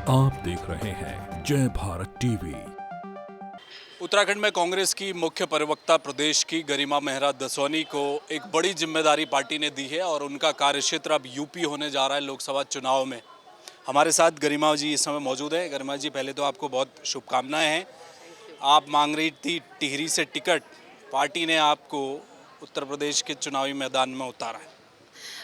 आप देख रहे हैं जय भारत टीवी। उत्तराखंड में कांग्रेस की मुख्य प्रवक्ता प्रदेश की गरिमा मेहरा दसौनी को एक बड़ी जिम्मेदारी पार्टी ने दी है और उनका कार्यक्षेत्र अब यूपी होने जा रहा है लोकसभा चुनाव में। हमारे साथ गरिमा जी इस समय मौजूद है। गरिमा जी, पहले तो आपको बहुत शुभकामनाएं हैं। आप मांग रही थी टिहरी से टिकट, पार्टी ने आपको उत्तर प्रदेश के चुनावी मैदान में उतारा है।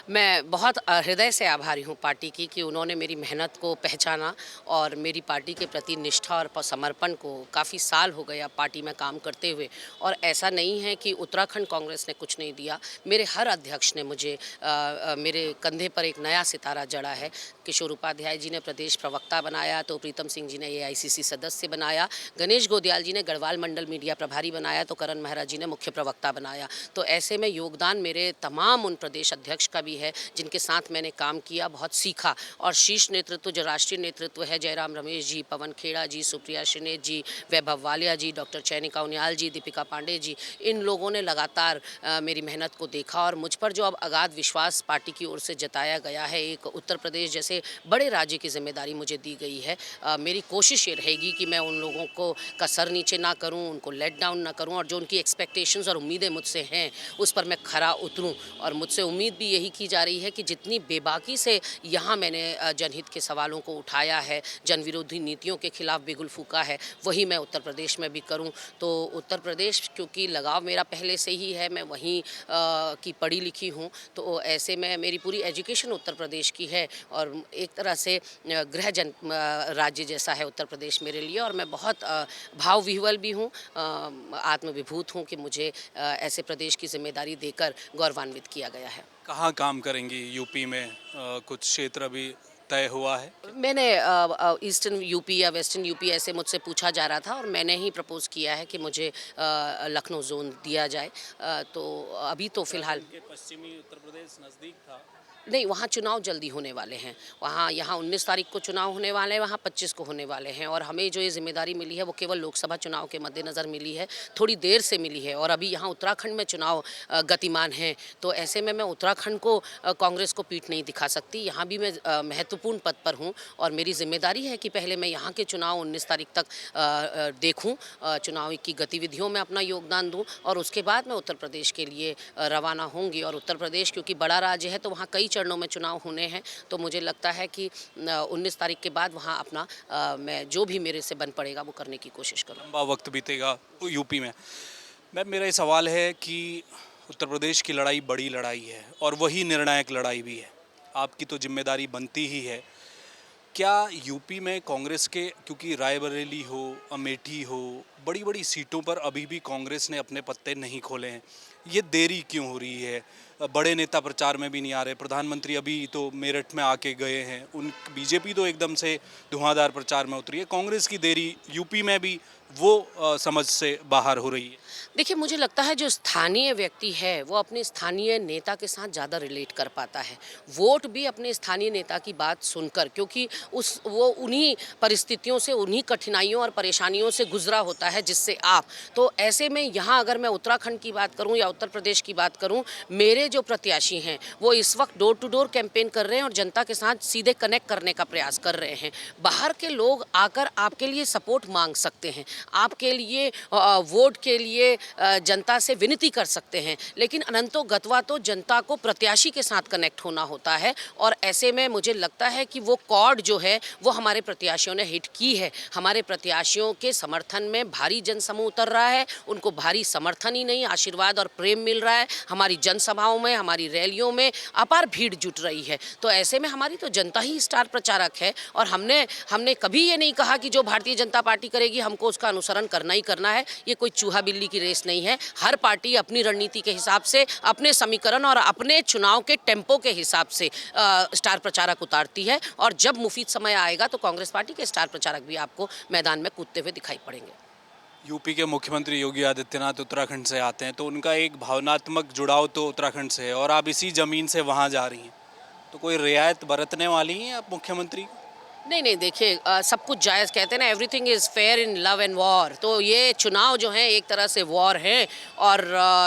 मैं बहुत हृदय से आभारी हूँ पार्टी की कि उन्होंने मेरी मेहनत को पहचाना और मेरी पार्टी के प्रति निष्ठा और समर्पण को। काफ़ी साल हो गए अब पार्टी में काम करते हुए, और ऐसा नहीं है कि उत्तराखंड कांग्रेस ने कुछ नहीं दिया। मेरे हर अध्यक्ष ने मुझे मेरे कंधे पर एक नया सितारा जड़ा है। किशोर उपाध्याय जी ने प्रदेश प्रवक्ता बनाया, तो प्रीतम सिंह जी ने AICC सदस्य बनाया, गणेश गोदियाल जी ने गढ़वाल मंडल मीडिया प्रभारी बनाया, तो करण मेहरा जी ने मुख्य प्रवक्ता बनाया। तो ऐसे में योगदान मेरे तमाम उन प्रदेश अध्यक्ष का भी है जिनके साथ मैंने काम किया, बहुत सीखा। और शीर्ष नेतृत्व जो राष्ट्रीय नेतृत्व है, जयराम रमेश जी, पवन खेड़ा जी, सुप्रिया श्रीनेत जी, वैभव वालिया जी, डॉक्टर चैनिका उनियाल जी, दीपिका पांडे जी, इन लोगों ने लगातार मेरी मेहनत को देखा और मुझ पर जो अब अगाध विश्वास पार्टी की ओर से जताया गया है, एक उत्तर प्रदेश जैसे बड़े राज्य की जिम्मेदारी मुझे दी गई है। मेरी कोशिश ये रहेगी कि मैं उन लोगों का सर नीचे ना करूं, उनको लेट डाउन ना करूं, और जो उनकी एक्सपेक्टेशंस और उम्मीदें मुझसे हैं उस पर मैं खरा उतरूं। और मुझसे उम्मीद भी यही की जा रही है कि जितनी बेबाकी से यहाँ मैंने जनहित के सवालों को उठाया है, जन विरोधी नीतियों के खिलाफ बिगुल फूका है, वही मैं उत्तर प्रदेश में भी करूँ। तो उत्तर प्रदेश, क्योंकि लगाव मेरा पहले से ही है, मैं वहीं की पढ़ी लिखी हूँ, तो ऐसे में मेरी पूरी एजुकेशन उत्तर प्रदेश की है और एक तरह से गृह जन राज्य जैसा है उत्तर प्रदेश मेरे लिए। और मैं बहुत भाव विह्वल भी हूँ, आत्मविभूत हूँ कि मुझे ऐसे प्रदेश की जिम्मेदारी देकर गौरवान्वित किया गया है। कहाँ काम करेंगी यूपी में? कुछ क्षेत्र अभी तय हुआ है? मैंने ईस्टर्न यूपी या वेस्टर्न यूपी ऐसे मुझसे पूछा जा रहा था और मैंने ही प्रपोज़ किया है कि मुझे लखनऊ जोन दिया जाए। तो अभी तो फ़िलहाल पश्चिमी उत्तर प्रदेश नज़दीक था। नहीं, वहाँ चुनाव जल्दी होने वाले हैं। वहाँ यहाँ 19 तारीख को चुनाव होने वाले हैं, वहाँ 25 को होने वाले हैं। और हमें जो ये ज़िम्मेदारी मिली है वो केवल लोकसभा चुनाव के मद्देनज़र मिली है, थोड़ी देर से मिली है। और अभी यहाँ उत्तराखंड में चुनाव गतिमान हैं, तो ऐसे में मैं उत्तराखंड को कांग्रेस को पीठ नहीं दिखा सकती। यहाँ भी मैं महत्वपूर्ण पद पर हूँ और मेरी ज़िम्मेदारी है कि पहले मैं यहाँ के चुनाव 19 तारीख तक देखूँ, चुनाव की गतिविधियों में अपना योगदान दूँ, और उसके बाद मैं उत्तर प्रदेश के लिए रवाना होंगी। और उत्तर प्रदेश क्योंकि बड़ा राज्य है, तो वहाँ कई चरणों में चुनाव होने हैं, तो मुझे लगता है कि 19 तारीख के बाद वहाँ अपना मैं जो भी मेरे से बन पड़ेगा वो करने की कोशिश करूँ। लंबा वक्त बीतेगा यूपी में। मेरा ये सवाल है कि उत्तर प्रदेश की लड़ाई बड़ी लड़ाई है और वही निर्णायक लड़ाई भी है। आपकी तो जिम्मेदारी बनती ही है। क्या यूपी में कांग्रेस के, क्योंकि रायबरेली हो, अमेठी हो, बड़ी बड़ी सीटों पर अभी भी कांग्रेस ने अपने पत्ते नहीं खोले हैं, ये देरी क्यों हो रही है? बड़े नेता प्रचार में भी नहीं आ रहे। प्रधानमंत्री अभी तो मेरठ में आके गए हैं, उन बीजेपी तो एकदम से धुआंधार प्रचार में उतरी है। कांग्रेस की देरी यूपी में भी वो समझ से बाहर हो रही है। देखिए, मुझे लगता है जो स्थानीय व्यक्ति है वो अपने स्थानीय नेता के साथ ज़्यादा रिलेट कर पाता है। वोट भी अपने स्थानीय नेता की बात सुनकर, क्योंकि वो उन्हीं परिस्थितियों से, उन्हीं कठिनाइयों और परेशानियों से गुजरा होता है जिससे आप। तो ऐसे में यहाँ अगर मैं उत्तराखंड की बात करूँ या उत्तर प्रदेश की बात करूँ, मेरे जो प्रत्याशी हैं वो इस वक्त डोर टू डोर कैंपेन कर रहे हैं और जनता के साथ सीधे कनेक्ट करने का प्रयास कर रहे हैं। बाहर के लोग आकर आपके लिए सपोर्ट मांग सकते हैं, आपके लिए वोट के लिए जनता से विनती कर सकते हैं, लेकिन अनंतो गत्वा तो जनता को प्रत्याशी के साथ कनेक्ट होना होता है। और ऐसे में मुझे लगता है कि वो कॉर्ड जो है वो हमारे प्रत्याशियों ने हिट की है। हमारे प्रत्याशियों के समर्थन में भारी जनसमूह उतर रहा है, उनको भारी समर्थन ही नहीं, आशीर्वाद और प्रेम मिल रहा है। हमारी जनसभाओं में, हमारी रैलियों में अपार भीड़ जुट रही है। तो ऐसे में हमारी तो जनता ही स्टार प्रचारक है और हमने कभी ये नहीं कहा कि जो भारतीय जनता पार्टी करेगी हमको उसका अनुसरण करना ही करना है। ये कोई चूहा बिल्ली की रेस नहीं है। हर पार्टी अपनी रणनीति के हिसाब से, अपने समीकरण और अपने चुनाव के टेम्पो के हिसाब से स्टार प्रचारक उतारती है। और जब मुफीद समय आएगा तो कांग्रेस पार्टी के स्टार प्रचारक भी आपको मैदान में कूदते हुए दिखाई पड़ेंगे। यूपी के मुख्यमंत्री योगी आदित्यनाथ उत्तराखंड से आते हैं, तो उनका एक भावनात्मक जुड़ाव तो उत्तराखंड से है और आप इसी ज़मीन से वहाँ जा रही हैं, तो कोई रियायत बरतने वाली हैं आप मुख्यमंत्री? नहीं नहीं, देखिए सब कुछ जायज़, कहते हैं ना, everything is fair in love and war. तो ये चुनाव जो है एक तरह से वॉर है। और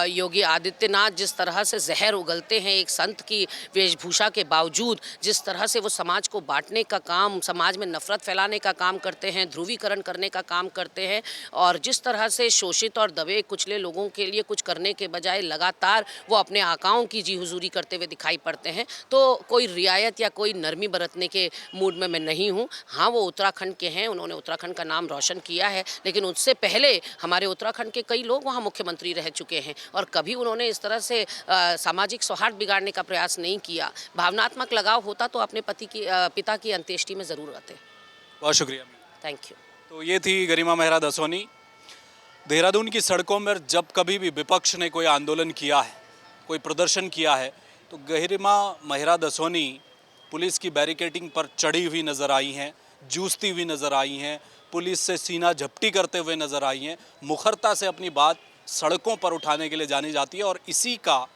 योगी आदित्यनाथ जिस तरह से जहर उगलते हैं एक संत की वेशभूषा के बावजूद, जिस तरह से वो समाज को बांटने का काम, समाज में नफरत फैलाने का काम करते हैं, ध्रुवीकरण करने का काम करते हैं, और जिस तरह से शोषित और दबे कुचले लोगों के लिए कुछ करने के बजाय लगातार वो अपने आकाओं की जी हुजूरी करते हुए दिखाई पड़ते हैं, तो कोई रियायत या कोई नरमी बरतने के मूड में मैं नहीं हूँ। हाँ, वो उत्तराखंड के हैं, उन्होंने उत्तराखंड का नाम रोशन किया है, लेकिन उससे पहले हमारे उत्तराखंड के कई लोग वहाँ मुख्यमंत्री रह चुके हैं और कभी उन्होंने इस तरह से सामाजिक सौहार्द बिगाड़ने का प्रयास नहीं किया। भावनात्मक लगाव होता तो अपने पिता की अंत्येष्टि में ज़रूर आते। बहुत शुक्रिया। Thank you. तो ये थी गरिमा मेहरा दसोनी। देहरादून की सड़कों में जब कभी भी विपक्ष ने कोई आंदोलन किया है, कोई प्रदर्शन किया है, तो गरिमा मेहरा दसोनी पुलिस की बैरिकेडिंग पर चढ़ी हुई नज़र आई हैं, जूझती हुई नज़र आई हैं, पुलिस से सीना झपटी करते हुए नज़र आई हैं। मुखरता से अपनी बात सड़कों पर उठाने के लिए जानी जाती है और इसी का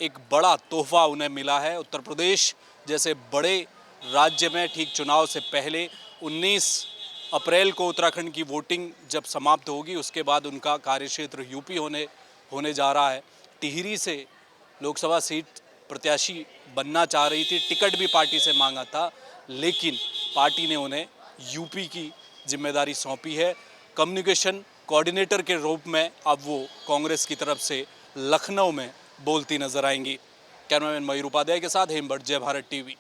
एक बड़ा तोहफा उन्हें मिला है। उत्तर प्रदेश जैसे बड़े राज्य में ठीक चुनाव से पहले 19 अप्रैल को उत्तराखंड की वोटिंग जब समाप्त होगी, उसके बाद उनका कार्यक्षेत्र यूपी होने जा रहा है। टिहरी से लोकसभा सीट प्रत्याशी बनना चाह रही थी, टिकट भी पार्टी से मांगा था, लेकिन पार्टी ने उन्हें यूपी की जिम्मेदारी सौंपी है। कम्युनिकेशन कोऑर्डिनेटर के रूप में अब वो कांग्रेस की तरफ से लखनऊ में बोलती नजर आएंगी। कैमरामैन मयूर उपाध्याय के साथ हेमभट्ट, जय भारत टीवी।